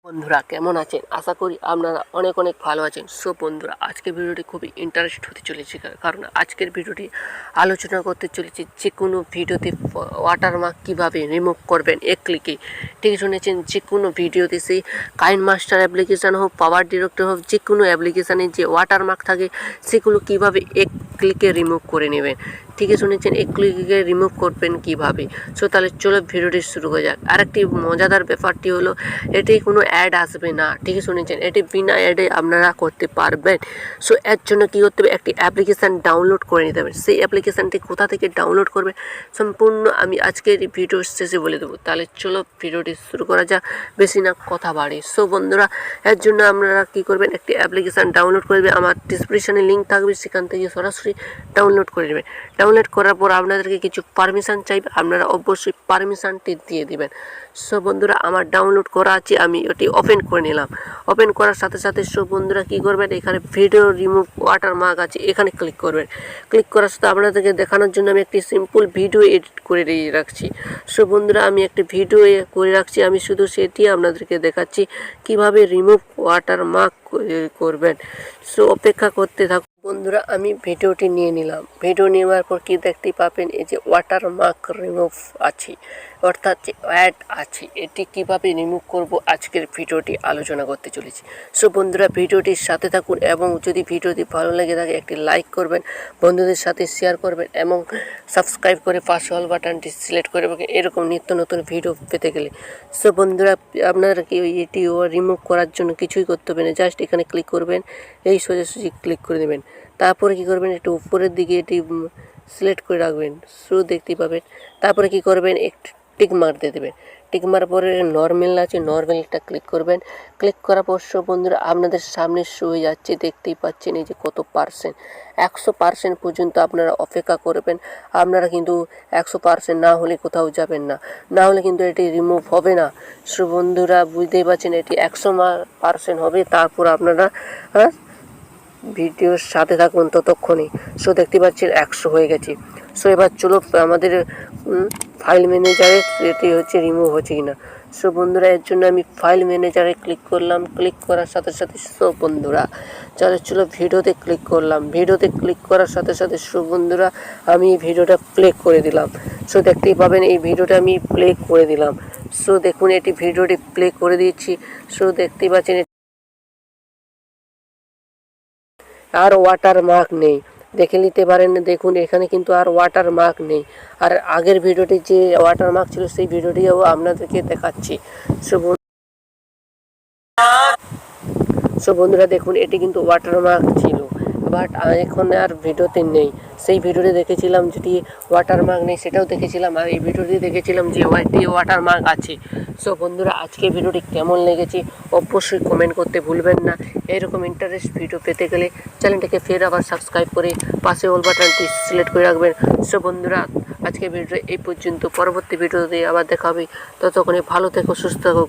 বন্ধুরা কেমন আছেন? আশা করি আপনারা অনেক ভালো আছেন। সো বন্ধুরা, আজকের ভিডিওটি খুবই ইন্টারেস্ট হতে চলেছে, কারণ আজকের ভিডিওটি আলোচনা করতে চলেছে যে কোনো ভিডিওতে ওয়াটারমার্ক কীভাবে রিমুভ করবেন এক ক্লিকে। ঠিক শুনেছেন, যে কোনো ভিডিওতে সেই কাইন মাস্টার অ্যাপ্লিকেশান হোক, পাওয়ার ডিরেক্টর হোক, যে কোনো অ্যাপ্লিকেশানে যে ওয়াটারমার্ক থাকে সেগুলো কীভাবে এক ক্লিকে রিমুভ করে নেবেন। ঠিকই শুনেছেন, এক ক্লিকে রিমুভ করবেন কীভাবে। সো তাহলে চলো ভিডিওটি শুরু করা যাক। আরেকটি মজাদার ব্যাপারটি হলো এটি কোনো অ্যাড আসবে না। ঠিকই শুনেছেন, এটি বিনা অ্যাডে আপনারা করতে পারবেন। সো এর জন্য কী করতে হবে, একটি অ্যাপ্লিকেশান ডাউনলোড করে নিতে হবে। সেই অ্যাপ্লিকেশানটি কোথা থেকে ডাউনলোড করবে সম্পূর্ণ আমি আজকের ভিডিওর শেষে বলে দেবো। তাহলে চলো ভিডিওটি শুরু করা যাক, বেশি না কথা বাড়ি। সো বন্ধুরা, এর জন্য আপনারা কী করবেন, একটি অ্যাপ্লিকেশান ডাউনলোড করবে। আমার ডিসক্রিপশানে লিঙ্ক থাকবে, সেখান থেকে সরাসরি ডাউনলোড করে নেবেন। ডাউনলোড করার পর আপনাদেরকে কিছু পারমিশন চাইবে, আপনারা অবশ্যই পারমিশনটি দিয়ে দিবেন। সো বন্ধুরা, আমার ডাউনলোড করা আছে, আমি ওটি ওপেন করে নিলাম। ওপেন করার সাথে সাথে সো বন্ধুরা কী করবেন, এখানে ভিডিও রিমুভ ওয়াটারমার্ক আছে, এখানে ক্লিক করবেন। ক্লিক করার সাথে আপনাদেরকে দেখানোর জন্য আমি একটি সিম্পল ভিডিও এডিট করে রাখছি। সো বন্ধুরা, আমি একটি ভিডিও করে রাখছি, আমি শুধু সেটি আপনাদেরকে দেখাচ্ছি কীভাবে রিমুভ ওয়াটারমার্ক করবেন। সো অপেক্ষা করতে থাকুন। বন্ধুরা, আমি ভিডিওটি নিয়ে নিলাম। ভিডিও নেওয়ার পর কি দেখতে পাবেন, এই যে ওয়াটারমার্ক রিমুভ আছে, অর্থাৎ যে অ্যাড আছে, এটি কিভাবে রিমুভ করব আজকের ভিডিওটি আলোচনা করতে চলেছি। সো বন্ধুরা, ভিডিওটির সাথে থাকুন এবং যদি ভিডিওটি ভালো লেগে থাকে একটি লাইক করবেন, বন্ধুদের সাথে শেয়ার করবেন এবং সাবস্ক্রাইব করে পাশে অল বাটনটি সিলেক্ট করে রাখবেন এরকম নিত্য নতুন ভিডিও পেতে গেলে। সো বন্ধুরা, আপনারা কি এটি রিমুভ করার জন্য কিছুই করতে হবে না, জাস্ট এখানে ক্লিক করবেন, এই সোজাসুজি ক্লিক করে দেবেন। তারপরে কি করবেন, একটু উপরের দিকে এটি সিলেক্ট করে রাখবেন, শো দেখতে পাবেন। তারপরে কি করবেন, একটু টিক মার দিয়ে দেবেন। টিক মারার পরে নর্মাল আছে, নর্মালটা ক্লিক করবেন। ক্লিক করার পর সো বন্ধুরা আপনাদের সামনে শো হয়ে যাচ্ছে, দেখতেই পাচ্ছেন এই যে কত পার্সেন্ট। 100% পর্যন্ত আপনারা অপেক্ষা করবেন। আপনারা কিন্তু 100% না হলে কোথাও যাবেন না, না হলে কিন্তু এটি রিমুভ হবে না। সো বন্ধুরা, বুঝতেই পারছেন এটি 100% হবে, তারপর আপনারা ভিডিওর সাথে থাকুন ততক্ষণে। সো দেখতে পাচ্ছেন 100 হয়ে গেছে। সো এবার চলো আমাদের ফাইল ম্যানেজারে এটি হচ্ছে রিমুভ হচ্ছে কিনা। সো বন্ধুরা, এর জন্য আমি ফাইল ম্যানেজারে ক্লিক করলাম। ক্লিক করার সাথে সাথে সো বন্ধুরা চলো ভিডিওতে ক্লিক করলাম। ভিডিওতে ক্লিক করার সাথে সাথে সো বন্ধুরা আমি এই ভিডিওটা প্লে করে দিলাম। সো দেখতেই পাবেন এই ভিডিওটা আমি প্লে করে দিলাম। সো দেখুন এটি ভিডিওটি প্লে করে দিয়েছি। সো দেখতেই পাচ্ছেন আর ওয়াটারমার্ক নেই, দেখে নিতে পারেন। দেখুন এখানে কিন্তু আর ওয়াটারমার্ক নেই। আর আগের ভিডিওটি যে ওয়াটারমার্ক ছিল সেই ভিডিওটিও আপনাদেরকে দেখাচ্ছি। সো বন্ধুরা দেখুন, এটি কিন্তু ওয়াটারমার্ক ছিল, বাট এখন আর ভিডিওতে নেই। সেই ভিডিওতে দেখেছিলাম যেটি ওয়াটারমার্ক নেই, সেটাও দেখেছিলাম, আর এই ভিডিওটি দেখেছিলাম যে ওয়াটারমার্ক আছে। সো বন্ধুরা, আজকে ভিডিওটি কেমন লেগেছে অবশ্যই কমেন্ট করতে ভুলবেন না। এরকম ইন্টারেস্ট ভিডিও পেতে গেলে চ্যানেলটাকে ফের আবার সাবস্ক্রাইব করে পাশে অল বাটনটি সিলেক্ট করে রাখবেন। সো বন্ধুরা, আজকে ভিডিওটা এই পর্যন্ত। পরবর্তী ভিডিওতে আবার দেখা হবে, ততক্ষণে ভালো থেকো, সুস্থ থাকো।